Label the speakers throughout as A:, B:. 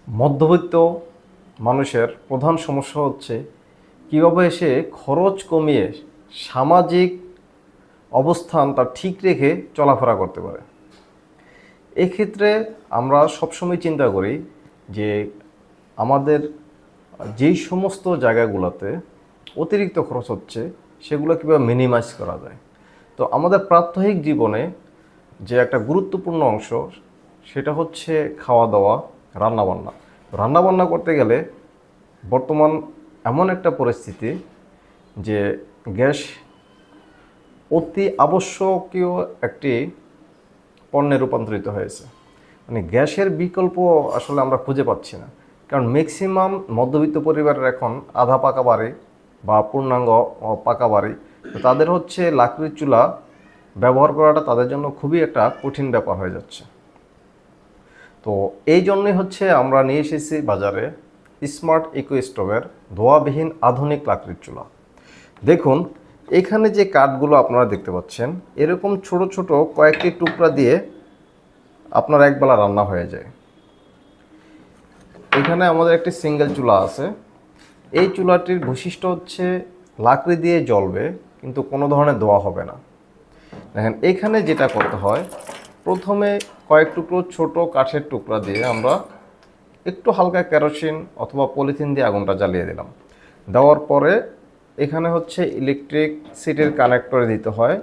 A: মধ্যবিত্ত মানুষের প্রধান সমস্যা হচ্ছে কীভাবে সে খরচ কমিয়ে সামাজিক অবস্থান তার ঠিক রেখে চলাফেরা করতে পারে। এক্ষেত্রে আমরা সবসময় চিন্তা করি যে আমাদের যেই সমস্ত জায়গাগুলোতে অতিরিক্ত খরচ হচ্ছে সেগুলো কীভাবে মিনিমাইজ করা যায়। তো আমাদের প্রাত্যহিক জীবনে যে একটা গুরুত্বপূর্ণ অংশ সেটা হচ্ছে খাওয়া দাওয়া, রান্নাবান্না। রান্নাবান্না করতে গেলে বর্তমান এমন একটা পরিস্থিতি যে গ্যাস অতি আবশ্যকীয় একটি পণ্যে রূপান্তরিত হয়েছে। মানে গ্যাসের বিকল্প আসলে আমরা খুঁজে পাচ্ছি না, কারণ ম্যাক্সিমাম মধ্যবিত্ত পরিবারের এখন আধা পাকা বাড়ি বা পূর্ণাঙ্গ পাকা বাড়ি, তো তাদের হচ্ছে লাকড়ির চুলা ব্যবহার করাটা তাদের জন্য খুবই একটা কঠিন ব্যাপার হয়ে যাচ্ছে। তো এই জন্যই হচ্ছে আমরা নিয়ে এসেছি বাজারে স্মার্ট ইকো স্টোভের ধোঁয়াবিহীন আধুনিক লাকড়ির চুলা। দেখুন, এখানে যে কাঠগুলো আপনারা দেখতে পাচ্ছেন, এরকম ছোট ছোট কয়েকটি টুকরা দিয়ে আপনার একবেলা রান্না হয়ে যায়। এখানে আমাদের একটি সিঙ্গেল চুলা আছে। এই চুলাটির বৈশিষ্ট্য হচ্ছে লাকড়ি দিয়ে জ্বলবে কিন্তু কোনো ধরনের ধোঁয়া হবে না। দেখেন, এখানে যেটা করতে হয়, প্রথমে কয়েক টুকরো ছোট কাঠের টুকরা দিয়ে আমরা একটু হালকা কেরোসিন অথবা পলিথিন দিয়ে আগুনটা জ্বালিয়ে দিলাম। দেওয়ার পরে এখানে হচ্ছে ইলেকট্রিক সিটির কানেক্টরে দিতে হয়।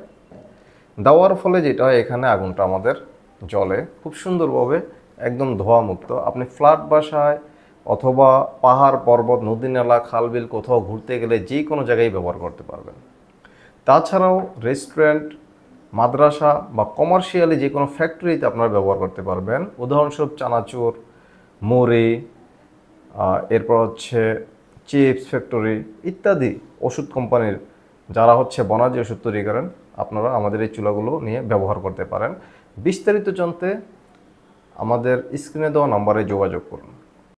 A: দেওয়ার ফলে যেটা হয়, এখানে আগুনটা আমাদের জ্বলে খুব সুন্দরভাবে, একদম ধোঁয়ামুক্ত। আপনি ফ্ল্যাট বাসায় অথবা পাহাড় পর্বত, নদী নালা, খাল বিল কোথাও ঘুরতে গেলে যে কোনো জায়গায় ব্যবহার করতে পারবেন। তাছাড়াও রেস্টুরেন্ট, মাদ্রাসা বা কমার্শিয়ালি যে কোনো ফ্যাক্টরিতে আপনারা ব্যবহার করতে পারবেন। উদাহরণস্বরূপ চানাচুর, মুড়ি, এরপর হচ্ছে চিপস ফ্যাক্টরি ইত্যাদি ওষুধ কোম্পানির যারা হচ্ছে বনাজি ওষুধ তৈরি করেন, আপনারা আমাদের এই চুলাগুলো নিয়ে ব্যবহার করতে পারেন। বিস্তারিত জানতে আমাদের স্ক্রিনে দেওয়া নম্বরে যোগাযোগ করুন।